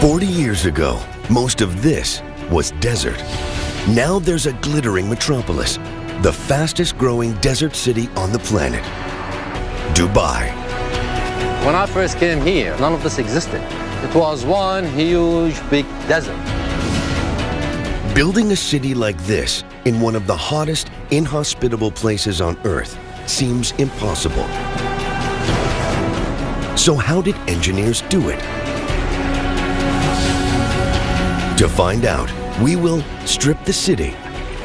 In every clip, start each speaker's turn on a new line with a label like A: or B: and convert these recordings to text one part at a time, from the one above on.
A: 40 years ago, most of this was desert. Now there's a glittering metropolis, the fastest growing desert city on the planet, Dubai.
B: When I first came here, none of this existed. It was one huge, big desert.
A: Building a city like this in one of the hottest, inhospitable places on Earth seems impossible. So how did engineers do it? To find out, we will strip the city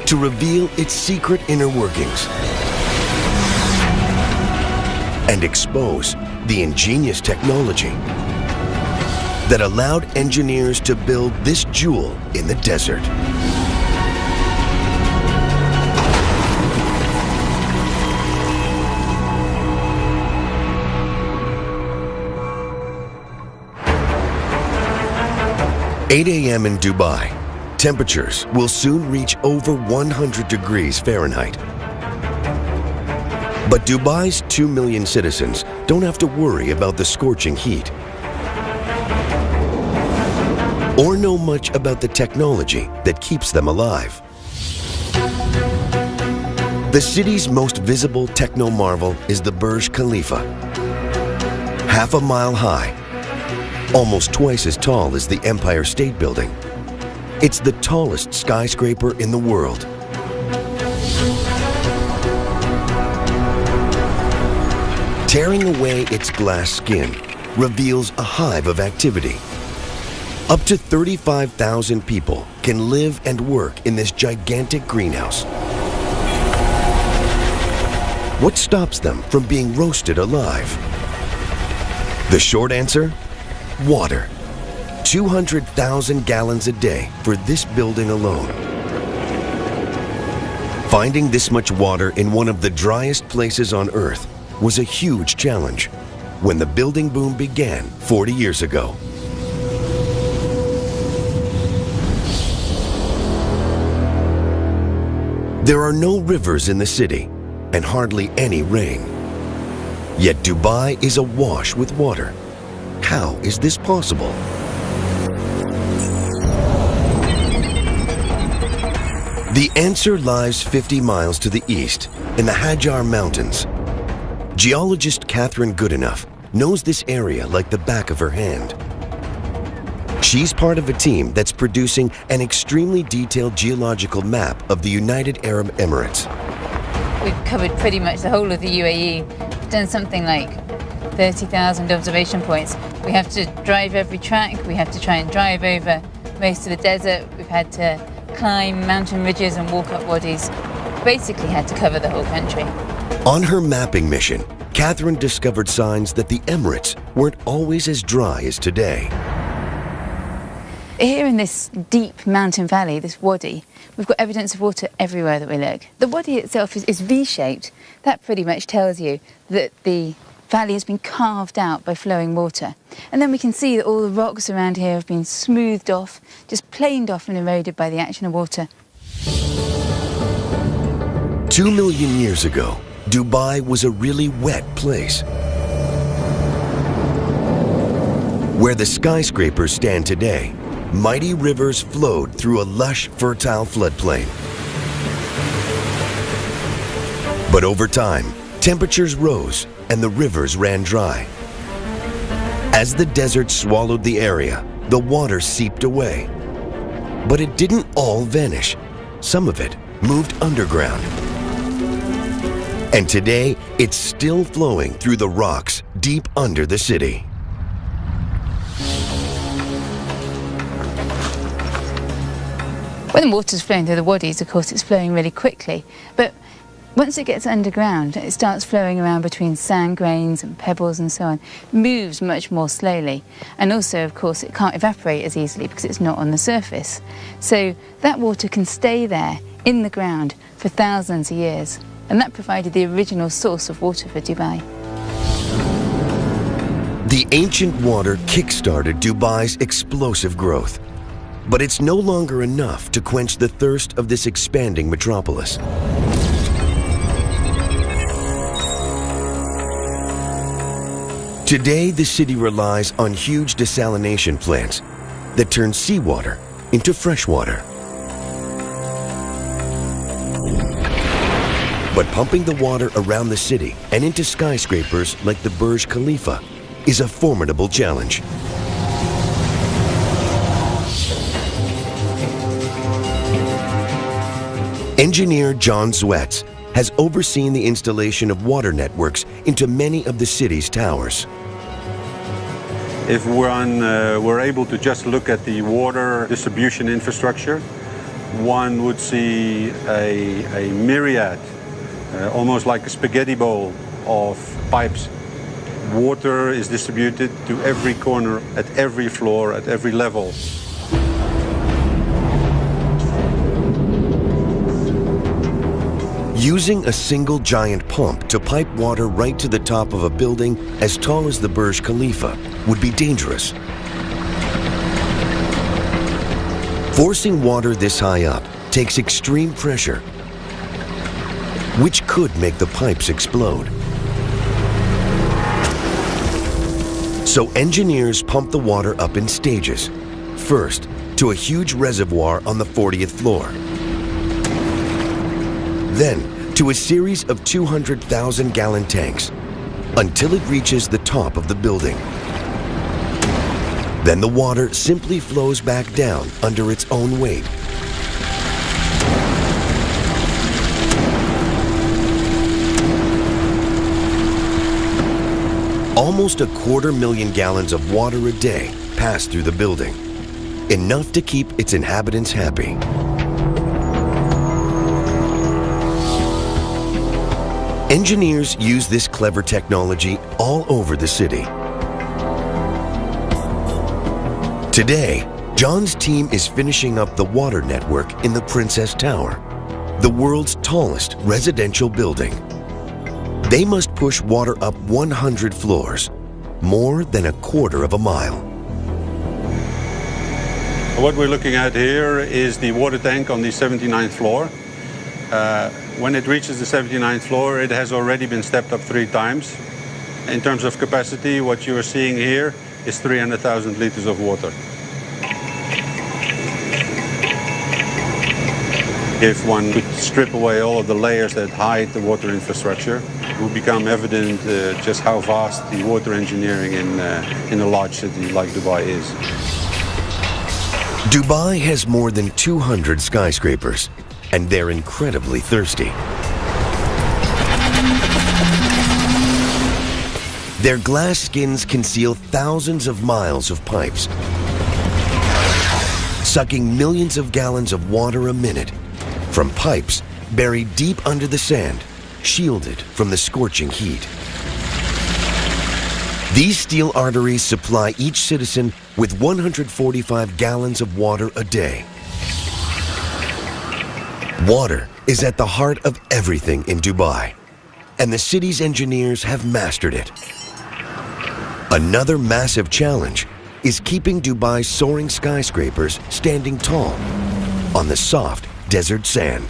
A: to reveal its secret inner workings and expose the ingenious technology that allowed engineers to build this jewel in the desert. "8 a.m. in Dubai. Temperatures will soon reach over 100 degrees Fahrenheit. But Dubai's 2 million citizens don't have to worry about the scorching heat or know much about the technology that keeps them alive. The city's most visible techno-marvel is the Burj Khalifa. Half a mile high, almost twice as tall as the Empire State Building. It's the tallest skyscraper in the world. Tearing away its glass skin reveals a hive of activity. Up to 35,000 people can live and work in this gigantic greenhouse. What stops them from being roasted alive? The short answer? Water. 200,000 gallons a day for this building alone. Finding this much water in one of the driest places on Earth was a huge challenge when the building boom began 40 years ago. There are no rivers in the city and hardly any rain. Yet Dubai is awash with water. How is this possible? The answer lies 50 miles to the east in the Hajar Mountains. Geologist Catherine Goodenough knows this area like the back of her hand. She's part of a team that's producing an extremely detailed geological map of the United Arab Emirates.
C: We've covered pretty much the whole of the UAE. We've done something like 30,000 observation points. We have to drive every track. We have to try and drive over most of the desert. We've had to climb mountain ridges and walk up wadis. Basically had to cover the whole country.
A: On her mapping mission, Catherine discovered signs that the Emirates weren't always as dry as today.
C: Here in this deep mountain valley, this wadi, we've got evidence of water everywhere that we look. The wadi itself is V-shaped. That pretty much tells you that the valley has been carved out by flowing water. And then we can see that all the rocks around here have been smoothed off, just planed off and eroded by the action of water.
A: 2 million years ago, Dubai was a really wet place. Where the skyscrapers stand today, mighty rivers flowed through a lush, fertile floodplain. But over time, temperatures rose and the rivers ran dry. As the desert swallowed the area, the water seeped away. But it didn't all vanish. Some of it moved underground. And today, it's still flowing through the rocks deep under the city.
C: When the water's flowing through the wadis, of course, it's flowing really quickly. But once it gets underground, it starts flowing around between sand grains and pebbles and so on. It moves much more slowly. And also, of course, it can't evaporate as easily because it's not on the surface. So that water can stay there in the ground for thousands of years. And that provided the original source of water for Dubai.
A: The ancient water kick-started Dubai's explosive growth. But it's no longer enough to quench the thirst of this expanding metropolis. Today, the city relies on huge desalination plants that turns seawater into fresh water. But pumping the water around the city and into skyscrapers like the Burj Khalifa is a formidable challenge. Engineer John Zwetz has overseen the installation of water networks into many of the city's towers.
D: If we're able to just look at the water distribution infrastructure, one would see a myriad, almost like a spaghetti bowl of pipes. Water is distributed to every corner, at every floor, at every level.
A: Using a single giant pump to pipe water right to the top of a building as tall as the Burj Khalifa would be dangerous. Forcing water this high up takes extreme pressure, which could make the pipes explode. So engineers pump the water up in stages. First, to a huge reservoir on the 40th floor. Then, to a series of 200,000-gallon tanks, until it reaches the top of the building. Then the water simply flows back down under its own weight. Almost 250,000 gallons of water a day pass through the building, enough to keep its inhabitants happy. Engineers use this clever technology all over the city. Today, John's team is finishing up the water network in the Princess Tower, the world's tallest residential building. They must push water up 100 floors, more than 1/4 of a mile.
D: What we're looking at here is the water tank on the 79th floor. When it reaches the 79th floor, it has already been stepped up 3 times. In terms of capacity, what you are seeing here is 300,000 liters of water. If one could strip away all of the layers that hide the water infrastructure, it will become evident just how vast the water engineering in a large city like Dubai is.
A: Dubai has more than 200 skyscrapers, and they're incredibly thirsty. Their glass skins conceal thousands of miles of pipes, sucking millions of gallons of water a minute from pipes buried deep under the sand, shielded from the scorching heat. These steel arteries supply each citizen with 145 gallons of water a day. Water is at the heart of everything in Dubai, and the city's engineers have mastered it. Another massive challenge is keeping Dubai's soaring skyscrapers standing tall on the soft desert sand.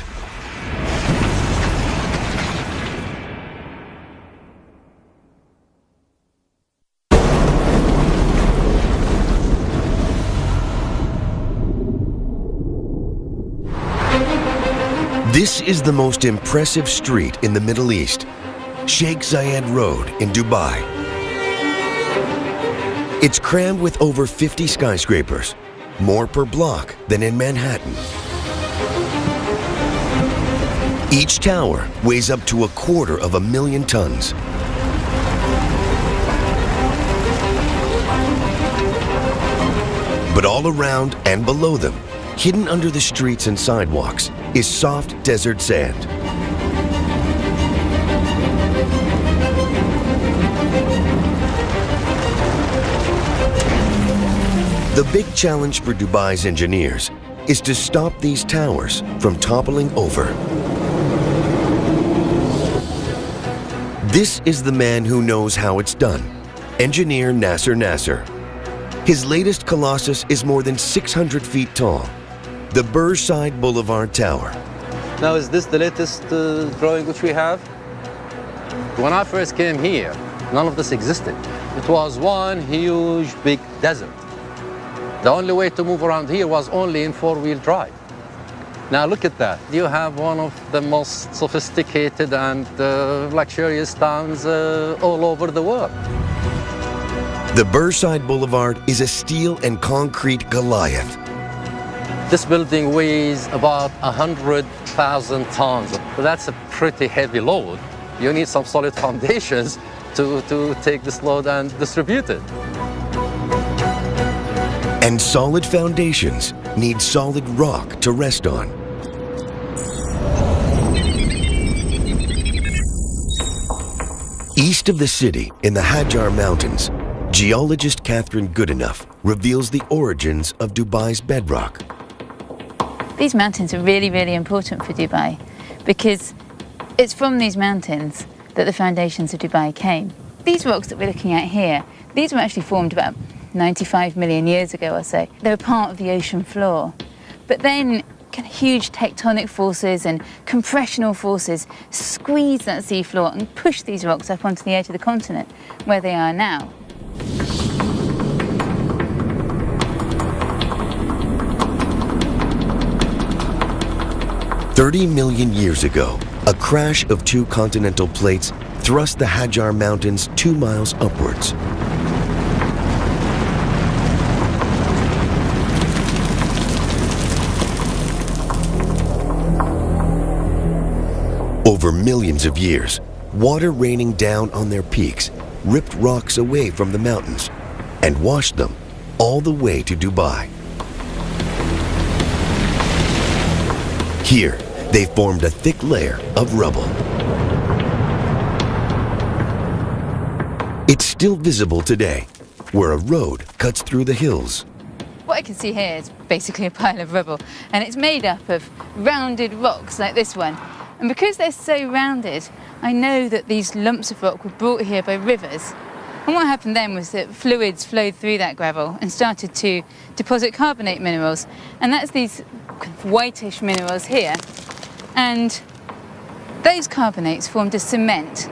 A: This is the most impressive street in the Middle East, Sheikh Zayed Road in Dubai. It's crammed with over 50 skyscrapers, more per block than in Manhattan. Each tower weighs up to 250,000 tons. But all around and below them, hidden under the streets and sidewalks, is soft desert sand. The big challenge for Dubai's engineers is to stop these towers from toppling over. This is the man who knows how it's done, engineer Nasser. His latest colossus is more than 600 feet tall, the Burj Boulevard Tower.
B: Now, is this the latest drawing which we have? When I first came here, none of this existed. It was one huge big desert. The only way to move around here was only in four-wheel drive. Now look at that. You have one of the most sophisticated and luxurious towns all over the world.
A: The Burnside Boulevard is a steel and concrete Goliath.
B: This building weighs about 100,000 tons. But that's a pretty heavy load. You need some solid foundations to take this load and distribute it.
A: And solid foundations need solid rock to rest on. East of the city, in the Hajar Mountains, geologist Catherine Goodenough reveals the origins of Dubai's bedrock.
C: These mountains are really, really important for Dubai because it's from these mountains that the foundations of Dubai came. These rocks that we're looking at here, these were actually formed about 95 million years ago or so. They were part of the ocean floor. But then kind of huge tectonic forces and compressional forces squeezed that seafloor and pushed these rocks up onto the edge of the continent, where they are now.
A: "30 million years ago, a crash of two continental plates thrust the Hajar Mountains 2 miles upwards. Over millions of years, water raining down on their peaks ripped rocks away from the mountains and washed them all the way to Dubai. Here, they formed a thick layer of rubble. It's still visible today, where a road cuts through the hills.
C: What I can see here is basically a pile of rubble, and it's made up of rounded rocks like this one. And because they're so rounded, I know that these lumps of rock were brought here by rivers. And what happened then was that fluids flowed through that gravel and started to deposit carbonate minerals. And that's these kind of whitish minerals here. And those carbonates formed a cement.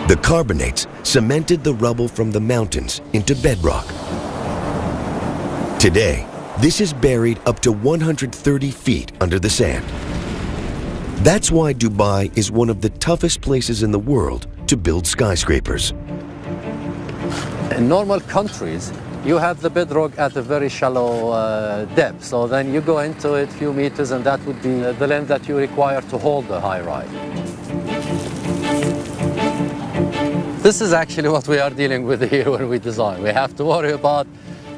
A: The carbonates cemented the rubble from the mountains into bedrock. Today, this is buried up to 130 feet under the sand. That's why Dubai is one of the toughest places in the world to build skyscrapers.
B: In normal countries, you have the bedrock at a very shallow depth. So then you go into it a few meters, and that would be the length that you require to hold the high rise. This is actually what we are dealing with here when we design. We have to worry about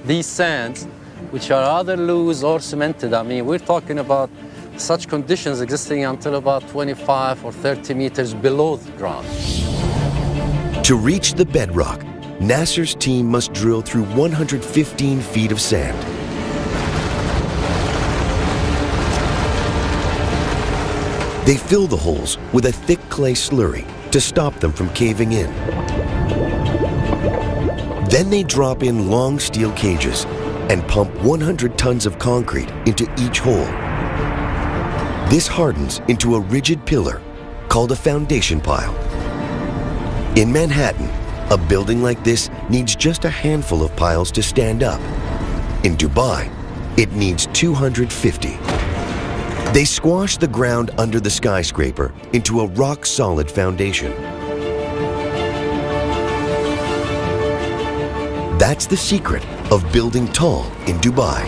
B: these sands, which are either loose or cemented. I mean, we're talking about such conditions existing until about 25 or 30 meters below the ground.
A: To reach the bedrock, Nasser's team must drill through 115 feet of sand. They fill the holes with a thick clay slurry to stop them from caving in. Then they drop in long steel cages and pump 100 tons of concrete into each hole. This hardens into a rigid pillar called a foundation pile. In Manhattan, a building like this needs just a handful of piles to stand up. In Dubai, it needs 250. They squash the ground under the skyscraper into a rock-solid foundation. That's the secret of building tall in Dubai.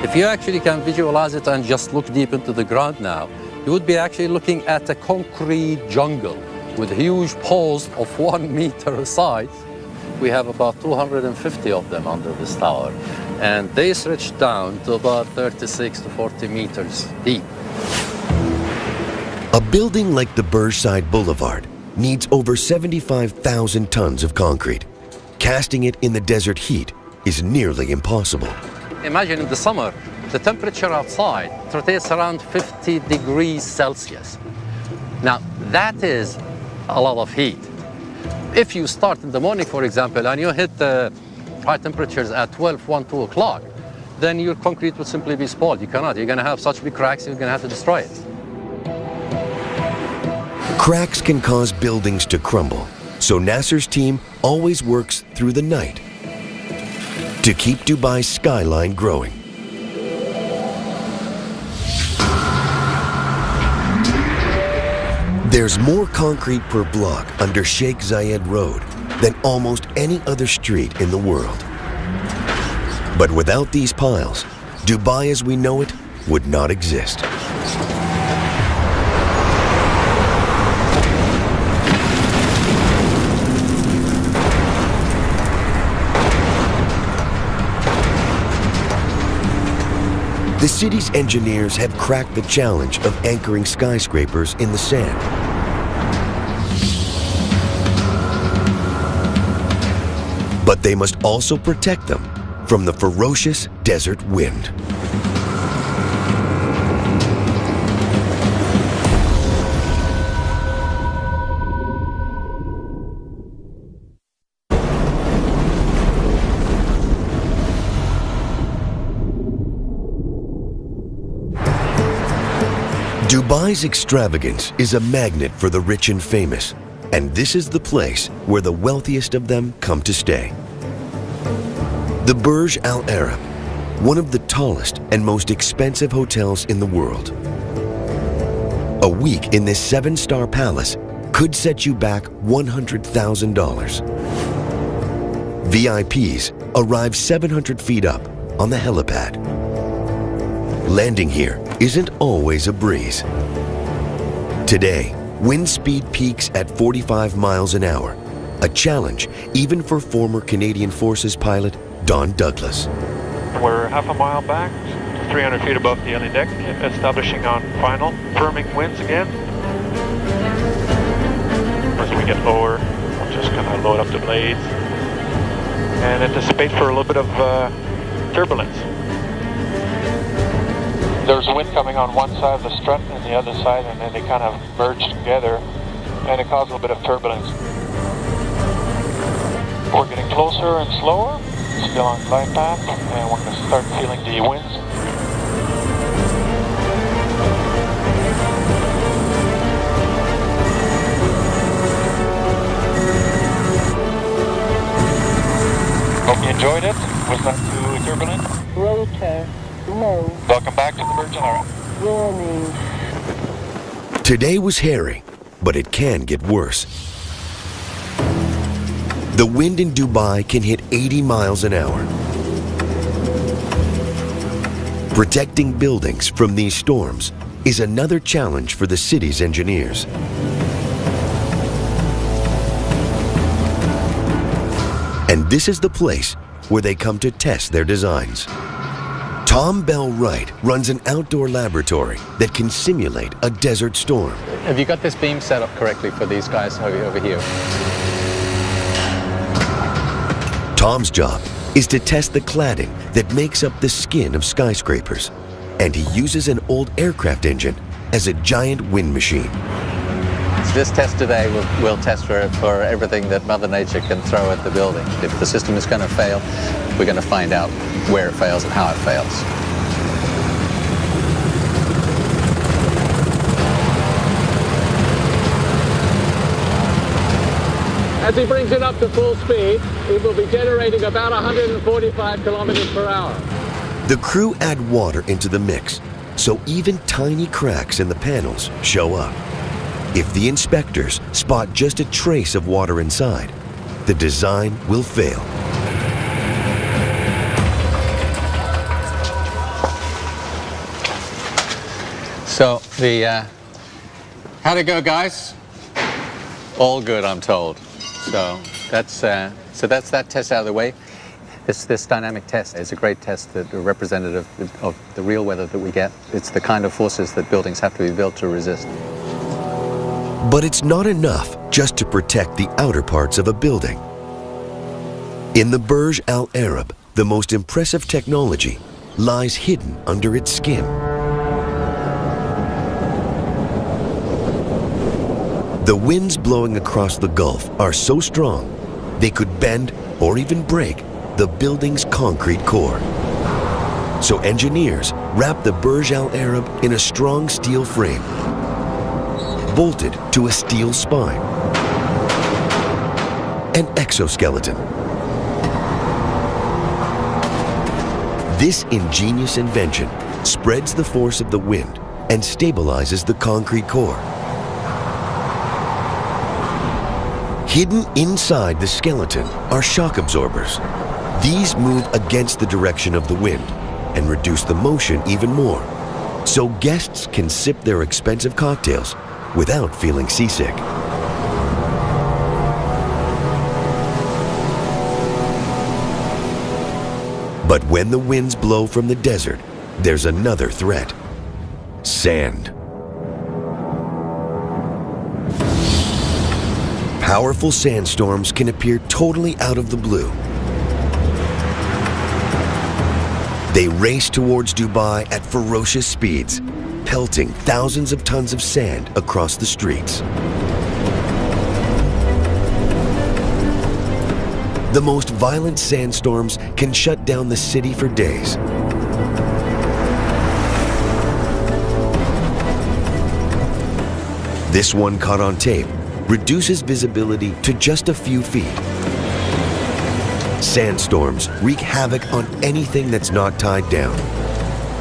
B: If you actually can visualize it and just look deep into the ground now, you would be actually looking at a concrete jungle with huge poles of 1 meter size. We have about 250 of them under this tower, and they stretch down to about 36 to 40 meters deep.
A: A building like the Burnside Boulevard needs over 75,000 tons of concrete. Casting it in the desert heat is nearly impossible.
B: Imagine in the summer, the temperature outside rotates around 50 degrees Celsius. Now, that is a lot of heat. If you start in the morning, for example, and you hit the high temperatures at 12, 1, 2 o'clock, then your concrete will simply be spoiled. You cannot. You're going to have such big cracks, you're going to have to destroy it.
A: Cracks can cause buildings to crumble, so Nasser's team always works through the night to keep Dubai's skyline growing. There's more concrete per block under Sheikh Zayed Road than almost any other street in the world. But without these piles, Dubai as we know it would not exist. The city's engineers have cracked the challenge of anchoring skyscrapers in the sand. But they must also protect them from the ferocious desert wind. Dubai's extravagance is a magnet for the rich and famous, and this is the place where the wealthiest of them come to stay. The Burj Al Arab, one of the tallest and most expensive hotels in the world. A week in this 7-star palace could set you back $100,000. VIPs arrive 700 feet up on the helipad. Landing here isn't always a breeze. Today, wind speed peaks at 45 miles an hour, a challenge even for former Canadian Forces pilot Don Douglas.
E: We're half a mile back, 300 feet above the alley deck, establishing on final, firming winds again. As we get lower, we'll just kind of load up the blades and anticipate for a little bit of turbulence. There's wind coming on one side of the strut and the other side, and then they kind of merge together, and it causes a little bit of turbulence. We're getting closer and slower, still on glide path, and we're going to start feeling the winds. Hope you enjoyed it. Was that too turbulent?
F: Rotor. No.
E: Welcome back to the Burj Al Arab.
F: Warning.
A: Today was hairy, but it can get worse. The wind in Dubai can hit 80 miles an hour. Protecting buildings from these storms is another challenge for the city's engineers. And this is the place where they come to test their designs. Tom Bell Wright runs an outdoor laboratory that can simulate a desert storm.
B: Have you got this beam set up correctly for these guys over here?
A: Tom's job is to test the cladding that makes up the skin of skyscrapers, and he uses an old aircraft engine as a giant wind machine.
B: So this test today will test for everything that Mother Nature can throw at the building. If the system is going to fail, we're going to find out where it fails and how it fails.
G: As he brings it up to full speed, it will be generating about 145 kilometers per hour.
A: The crew add water into the mix, so even tiny cracks in the panels show up. If the inspectors spot just a trace of water inside, the design will fail.
B: So how'd it go, guys? All good, I'm told. So that's that test out of the way. This dynamic test is a great test, that representative of the real weather that we get. It's the kind of forces that buildings have to be built to resist.
A: But it's not enough just to protect the outer parts of a building. In the Burj Al Arab, the most impressive technology lies hidden under its skin. The winds blowing across the Gulf are so strong, they could bend or even break the building's concrete core. So engineers wrap the Burj Al Arab in a strong steel frame. bolted to a steel spine. An exoskeleton. This ingenious invention spreads the force of the wind and stabilizes the concrete core. Hidden inside the skeleton are shock absorbers. These move against the direction of the wind and reduce the motion even more, so guests can sip their expensive cocktails without feeling seasick. But when the winds blow from the desert, there's another threat: sand. Powerful sandstorms can appear totally out of the blue. They race towards Dubai at ferocious speeds, pelting thousands of tons of sand across the streets. The most violent sandstorms can shut down the city for days. This one, caught on tape, reduces visibility to just a few feet. Sandstorms wreak havoc on anything that's not tied down.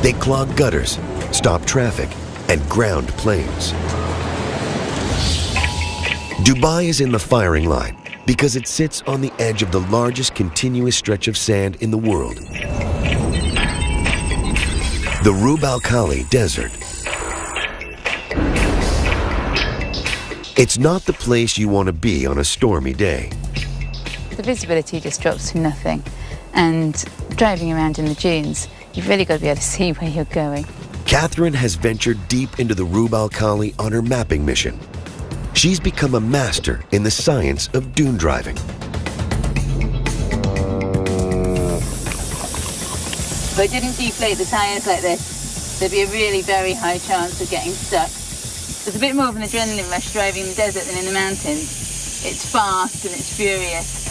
A: They clog gutters, stop traffic, and ground planes. Dubai is in the firing line because it sits on the edge of the largest continuous stretch of sand in the world. The Rub Al Khali Desert. It's not the place you want to be on a stormy day.
C: The visibility just drops to nothing, and driving around in the dunes, you've really got to be able to see where you're going.
A: Catherine has ventured deep into the Rub Al Khali on her mapping mission. She's become a master in the science of dune driving.
C: If I didn't deflate the tyres like this, there'd be a really very high chance of getting stuck. There's a bit more of an adrenaline rush driving in the desert than in the mountains. It's fast and it's furious.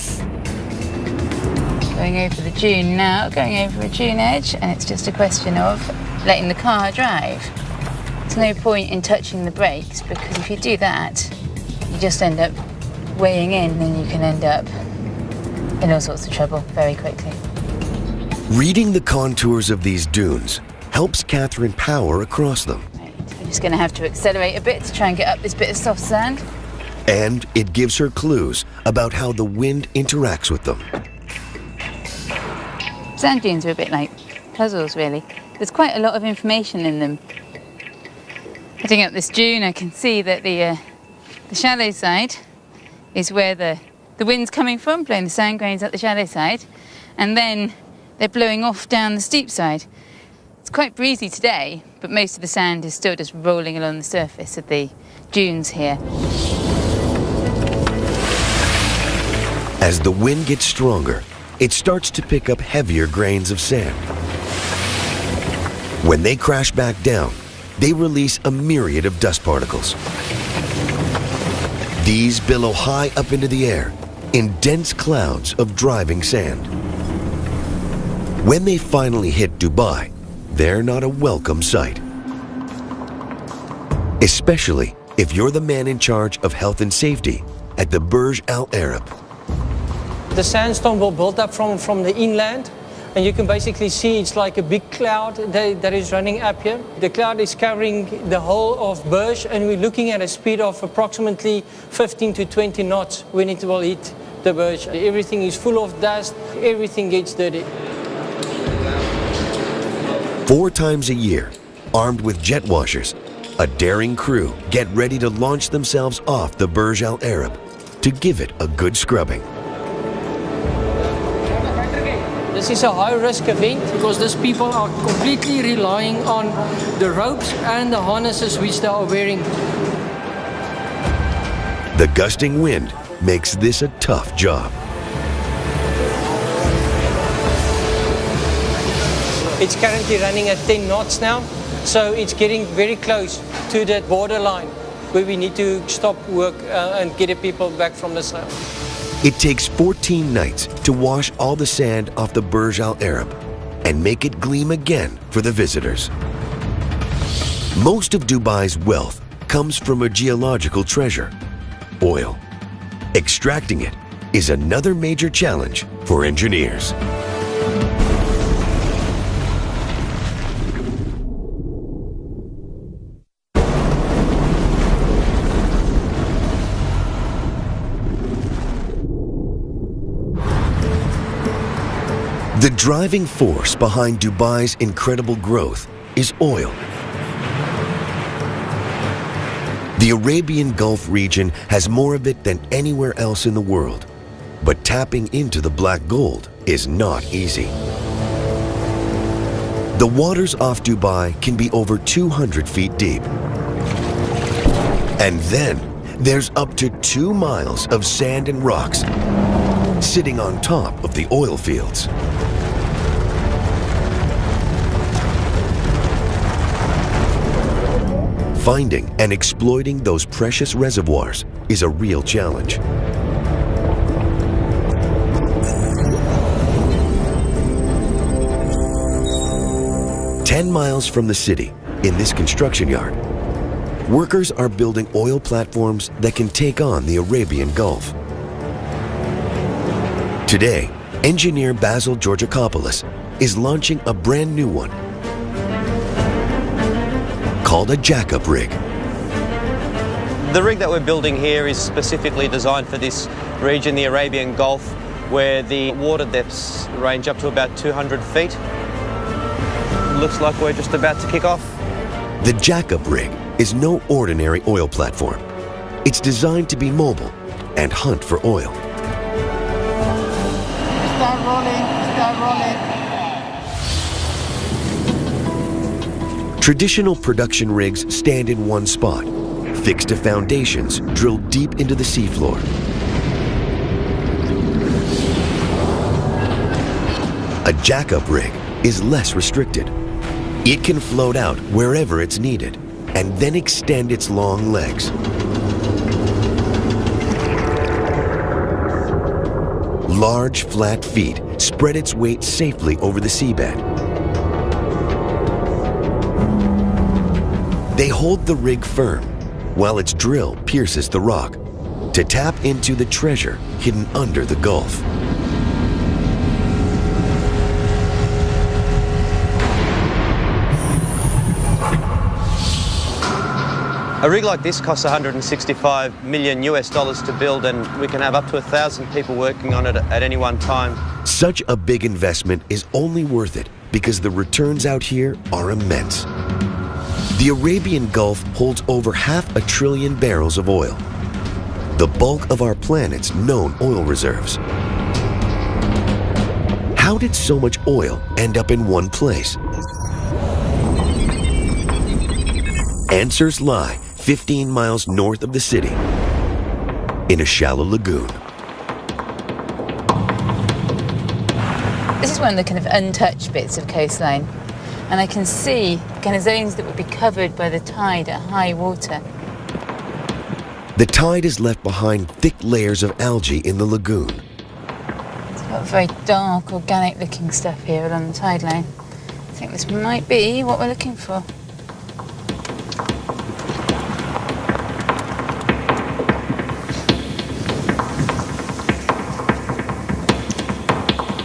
C: Going over the dune now, going over a dune edge, and it's just a question of letting the car drive. There's no point in touching the brakes, because if you do that, you just end up weighing in and you can end up in all sorts of trouble very quickly.
A: Reading the contours of these dunes helps Catherine power across them.
C: Right, I'm just going to have to accelerate a bit to try and get up this bit of soft sand.
A: And it gives her clues about how the wind interacts with them.
C: Sand dunes are a bit like puzzles, really. There's quite a lot of information in them. Heading up this dune, I can see that the shallow side is where the wind's coming from, blowing the sand grains up the shallow side, and then they're blowing off down the steep side. It's quite breezy today, but most of the sand is still just rolling along the surface of the dunes here.
A: As the wind gets stronger, it starts to pick up heavier grains of sand. When they crash back down, they release a myriad of dust particles. These billow high up into the air in dense clouds of driving sand. When they finally hit Dubai, they're not a welcome sight. Especially if you're the man in charge of health and safety at the Burj Al Arab.
H: The sandstorm will build up from the inland, and you can basically see it's like a big cloud that is running up here. The cloud is covering the whole of Burj, and we're looking at a speed of approximately 15 to 20 knots when it will hit the Burj. Everything is full of dust, everything gets dirty.
A: 4 times a year, armed with jet washers, a daring crew get ready to launch themselves off the Burj Al Arab to give it a good scrubbing.
H: This is a high-risk event because these people are completely relying on the ropes and the harnesses which they are wearing.
A: The gusting wind makes this a tough job.
H: It's currently running at 10 knots now, so it's getting very close to that borderline where we need to stop work and get the people back from the sail.
A: It takes 14 nights to wash all the sand off the Burj Al Arab and make it gleam again for the visitors. Most of Dubai's wealth comes from a geological treasure, oil. Extracting it is another major challenge for engineers. The driving force behind Dubai's incredible growth is oil. The Arabian Gulf region has more of it than anywhere else in the world, but tapping into the black gold is not easy. The waters off Dubai can be over 200 feet deep. And then there's up to 2 miles of sand and rocks sitting on top of the oil fields. Finding and exploiting those precious reservoirs is a real challenge. "10 miles from the city, in this construction yard, workers are building oil platforms that can take on the Arabian Gulf. Today, engineer Basil Georgakopoulos is launching a brand new one, called a jack-up rig.
I: The rig that we're building here is specifically designed for this region, the Arabian Gulf, where the water depths range up to about 200 feet. Looks like we're just about to kick off.
A: The jack-up rig is no ordinary oil platform. It's designed to be mobile and hunt for oil.
J: Start rolling, start rolling.
A: Traditional production rigs stand in one spot, fixed to foundations drilled deep into the seafloor. A jack-up rig is less restricted. It can float out wherever it's needed and then extend its long legs. Large, flat feet spread its weight safely over the seabed. They hold the rig firm while its drill pierces the rock to tap into the treasure hidden under the Gulf.
I: A rig like this costs $165 million to build, and we can have up to 1,000 people working on it at any one time.
A: Such a big investment is only worth it because the returns out here are immense. The Arabian Gulf holds over 500 billion barrels of oil, the bulk of our planet's known oil reserves. How did so much oil end up in one place? Answers lie 15 miles north of the city, in a shallow lagoon.
C: This is one of the kind of untouched bits of coastline, and I can see kind of zones that would be covered by the tide at high water.
A: The tide has left behind thick layers of algae in the lagoon.
C: It's got very dark, organic-looking stuff here along the tide line. I think this might be what we're looking for.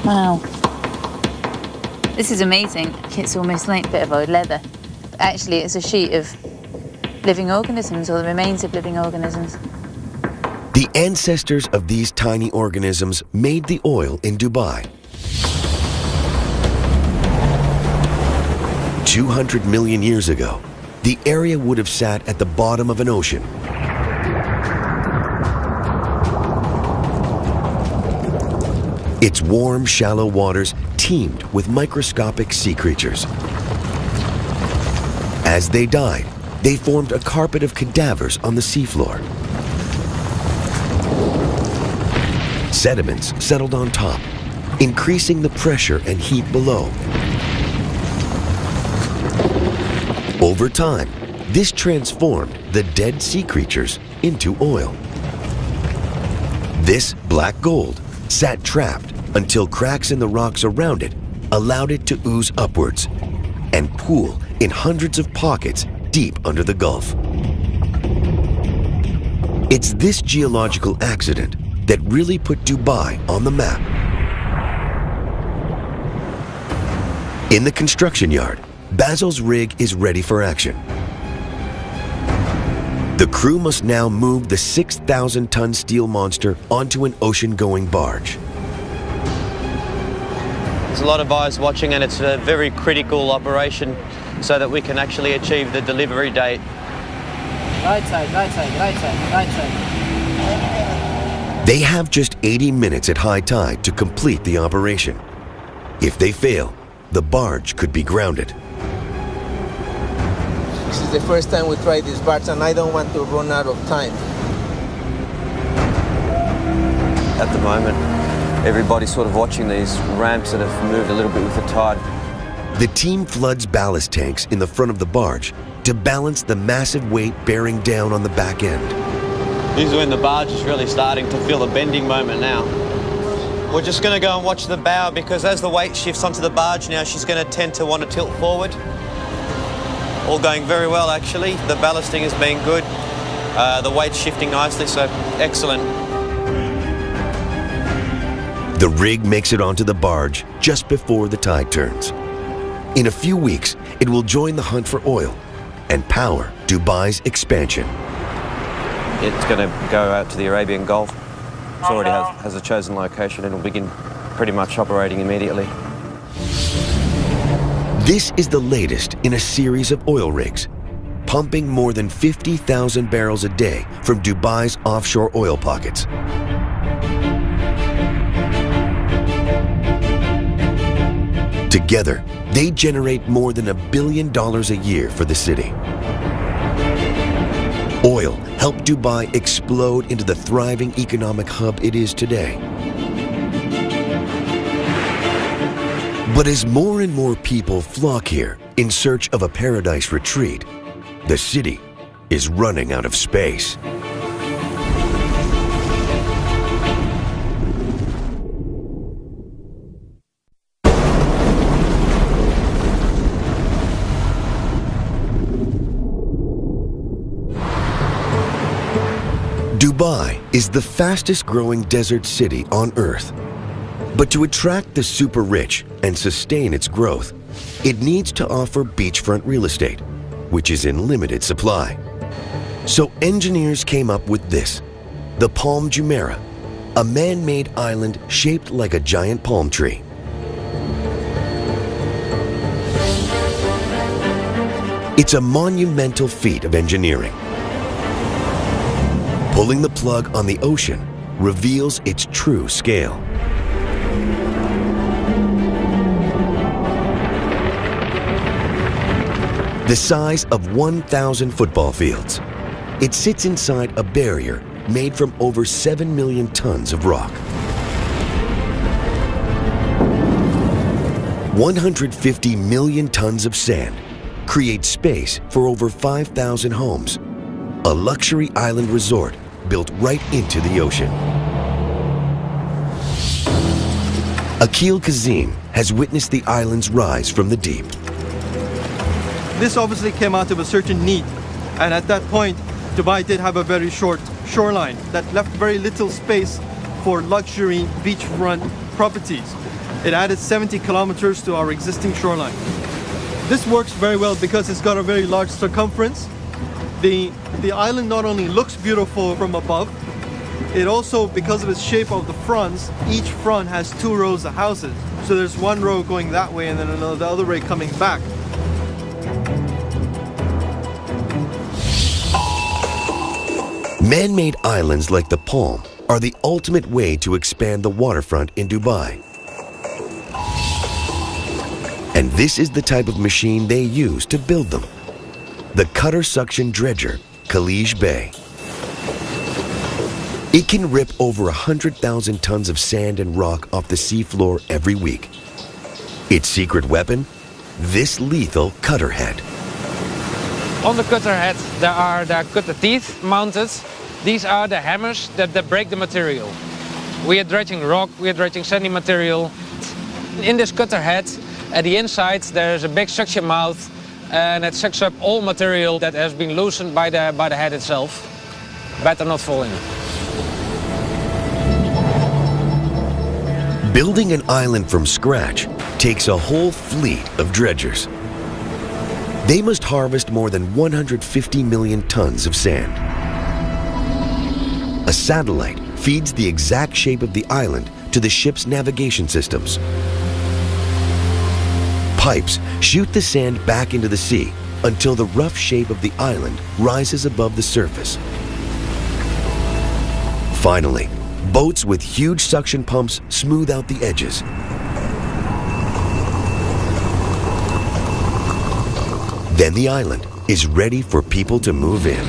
C: Wow. This is amazing. It's almost like a bit of old leather. But actually, it's a sheet of living organisms, or the remains of living organisms.
A: The ancestors of these tiny organisms made the oil in Dubai. 200 million years ago, the area would have sat at the bottom of an ocean. Its warm, shallow waters teemed with microscopic sea creatures. As they died, they formed a carpet of cadavers on the seafloor. Sediments settled on top, increasing the pressure and heat below. Over time, this transformed the dead sea creatures into oil. This black gold sat trapped until cracks in the rocks around it allowed it to ooze upwards and pool in hundreds of pockets deep under the Gulf. It's this geological accident that really put Dubai on the map. In the construction yard, Basil's rig is ready for action. The crew must now move the 6,000-ton steel monster onto an ocean-going barge.
I: There's a lot of eyes watching, and it's a very critical operation so that we can actually achieve the delivery date.
J: Right side, right side, right side, right side.
A: They have just 80 minutes at high tide to complete the operation. If they fail, the barge could be grounded.
J: This is the first time we try this barge, and I don't want to run out of time.
I: At the moment, everybody's sort of watching these ramps that have moved a little bit with the tide.
A: The team floods ballast tanks in the front of the barge to balance the massive weight bearing down on the back end.
I: This is when the barge is really starting to feel a bending moment now. We're just going to go and watch the bow, because as the weight shifts onto the barge now, she's going to tend to want to tilt forward. All going very well, actually. The ballasting has been good. The weight's shifting nicely, so excellent.
A: The rig makes it onto the barge just before the tide turns. In a few weeks, it will join the hunt for oil and power Dubai's expansion.
I: It's going to go out to the Arabian Gulf. It already has a chosen location, and it'll begin pretty much operating immediately.
A: This is the latest in a series of oil rigs, pumping more than 50,000 barrels a day from Dubai's offshore oil pockets. Together, they generate more than $1 billion a year for the city. Oil helped Dubai explode into the thriving economic hub it is today. But as more and more people flock here in search of a paradise retreat, the city is running out of space. Dubai is the fastest growing desert city on Earth. But to attract the super rich and sustain its growth, it needs to offer beachfront real estate, which is in limited supply. So engineers came up with this, the Palm Jumeirah, a man-made island shaped like a giant palm tree. It's a monumental feat of engineering. Pulling the plug on the ocean reveals its true scale. The size of 1,000 football fields. It sits inside a barrier made from over 7 million tons of rock. 150 million tons of sand create space for over 5,000 homes. A luxury island resort built right into the ocean. Akil Kazim has witnessed the island's rise from the deep.
K: This obviously came out of a certain need, and at that point, Dubai did have a very short shoreline that left very little space for luxury beachfront properties. It added 70 kilometers to our existing shoreline. This works very well because it's got a very large circumference. The island not only looks beautiful from above, it also, because of its shape of the fronts, each front has 2 rows of houses. So there's one row going that way and then the other way coming back.
A: Man-made islands like the Palm are the ultimate way to expand the waterfront in Dubai. And this is the type of machine they use to build them. The cutter suction dredger, Khalij Bay. It can rip over 100,000 tons of sand and rock off the seafloor every week. Its secret weapon? This lethal cutter head.
L: On the cutter head there are cutter teeth mounted. These are the hammers that break the material. We are dredging rock, we are dredging sandy material. In this cutter head, at the inside there's a big suction mouth, and it sucks up all material that has been loosened by the head itself. better not fall in.
A: Building an island from scratch takes a whole fleet of dredgers. They must harvest more than 150 million tons of sand. A satellite feeds the exact shape of the island to the ship's navigation systems. Pipes shoot the sand back into the sea until the rough shape of the island rises above the surface. Finally, boats with huge suction pumps smooth out the edges. Then the island is ready for people to move in.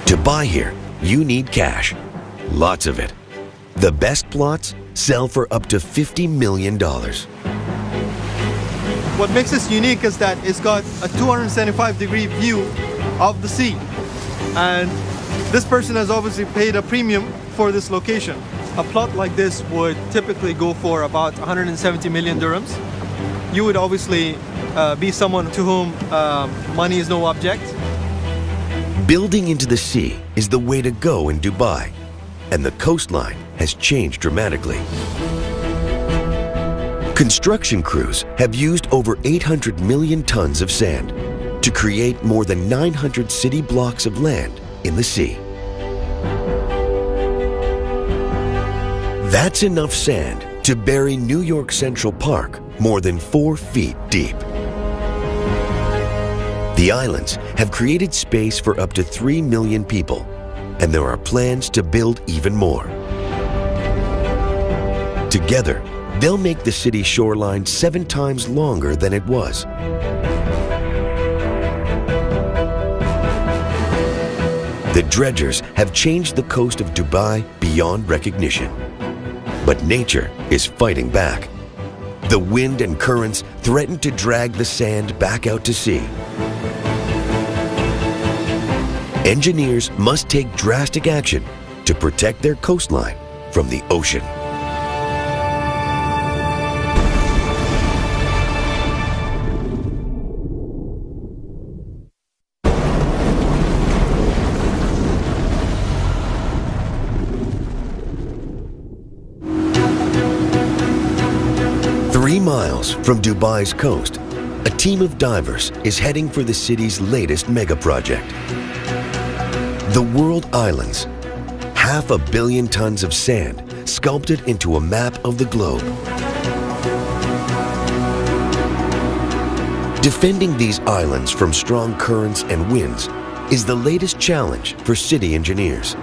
A: To buy here, you need cash. Lots of it. The best plots sell for up to $50 million.
K: What makes this unique is that it's got a 275-degree view of the sea. And this person has obviously paid a premium for this location. A plot like this would typically go for about 170 million dirhams. You would obviously be someone to whom money is no object.
A: Building into the sea is the way to go in Dubai, and the coastline has changed dramatically. Construction crews have used over 800 million tons of sand to create more than 900 city blocks of land in the sea. That's enough sand to bury New York Central Park more than 4 feet deep. The islands have created space for up to 3 million people, and there are plans to build even more. Together, they'll make the city's shoreline 7 times longer than it was. The dredgers have changed the coast of Dubai beyond recognition. But nature is fighting back. The wind and currents threaten to drag the sand back out to sea. Engineers must take drastic action to protect their coastline from the ocean. Miles from Dubai's coast, a team of divers is heading for the city's latest mega project. The World Islands, 500 million tons of sand sculpted into a map of the globe. Defending these islands from strong currents and winds is the latest challenge for city engineers.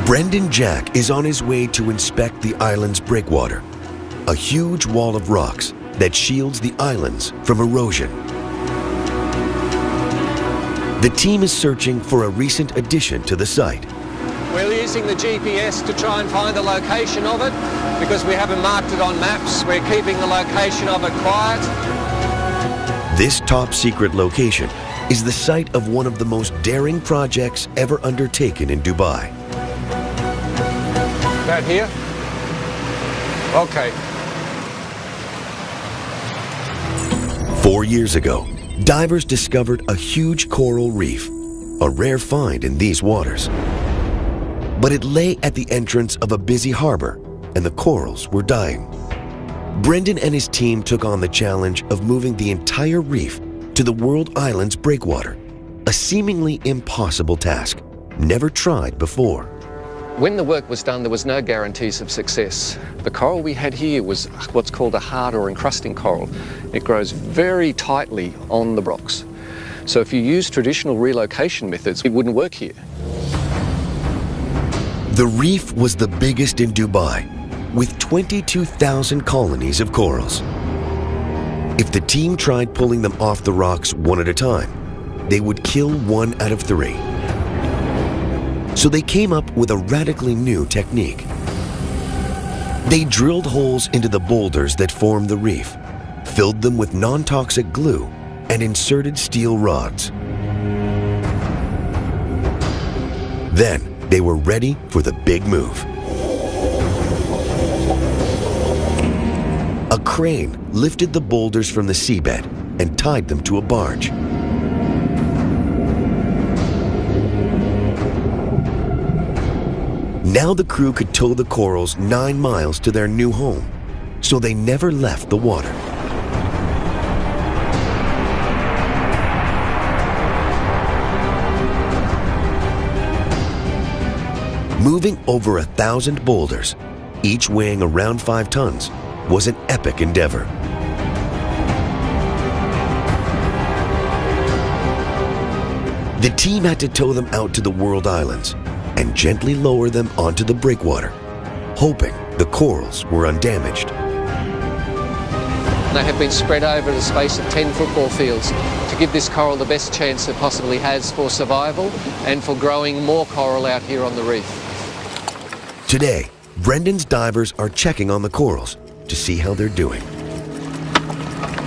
A: Brendan Jack is on his way to inspect the island's breakwater, a huge wall of rocks that shields the islands from erosion. The team is searching for a recent addition to the site.
M: We're using the GPS to try and find the location of it because we haven't marked it on maps. We're keeping the location of it quiet.
A: This top secret location is the site of one of the most daring projects ever undertaken in Dubai.
M: About here? Okay.
A: 4 years ago, divers discovered a huge coral reef, a rare find in these waters. But it lay at the entrance of a busy harbor, and the corals were dying. Brendan and his team took on the challenge of moving the entire reef to the World Islands breakwater, a seemingly impossible task, never tried before.
M: When the work was done, there was no guarantees of success. The coral we had here was what's called a hard or encrusting coral. It grows very tightly on the rocks. So if you use traditional relocation methods, it wouldn't work here.
A: The reef was the biggest in Dubai, with 22,000 colonies of corals. If the team tried pulling them off the rocks one at a time, they would kill 1 out of 3. So they came up with a radically new technique. They drilled holes into the boulders that formed the reef, filled them with non-toxic glue, and inserted steel rods. Then they were ready for the big move. a crane lifted the boulders from the seabed and tied them to a barge. Now the crew could tow the corals 9 miles to their new home, so they never left the water. Moving over 1,000 boulders, each weighing around 5 tons, was an epic endeavor. The team had to tow them out to the world islands and gently lower them onto the breakwater, hoping the corals were undamaged.
M: They have been spread over the space of 10 football fields to give this coral the best chance it possibly has for survival and for growing more coral out here on the reef.
A: Today, Brendan's divers are checking on the corals to see how they're doing.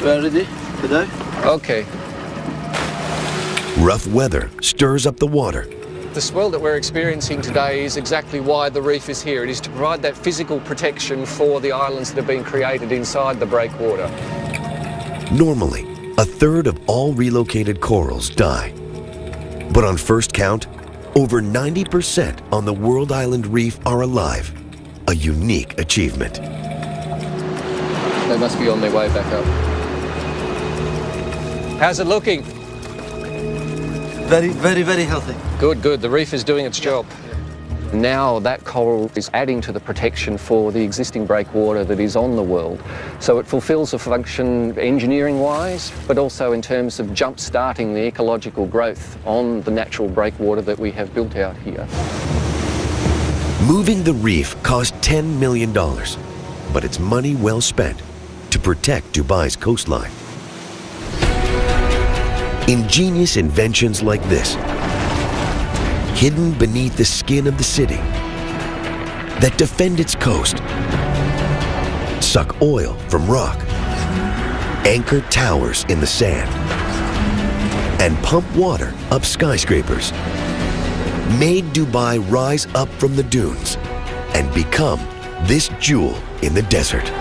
J: Ready to dive?
M: Okay.
A: Rough weather stirs up the water.
M: The swell that we're experiencing today is exactly why the reef is here. It is to provide that physical protection for the islands that have been created inside the breakwater.
A: Normally, 1/3 of all relocated corals die. But on first count, over 90% on the World Island Reef are alive, a unique achievement.
M: They must be on their way back up. How's it looking?
J: Very, very, very healthy.
M: Good, good. The reef is doing its job. Now that coral is adding to the protection for the existing breakwater that is on the world. So it fulfills a function engineering-wise, but also in terms of jump-starting the ecological growth on the natural breakwater that we have built out here.
A: Moving the reef cost $10 million, but it's money well spent to protect Dubai's coastline. Ingenious inventions like this, hidden beneath the skin of the city, that defend its coast, suck oil from rock, anchor towers in the sand, and pump water up skyscrapers, made Dubai rise up from the dunes and become this jewel in the desert.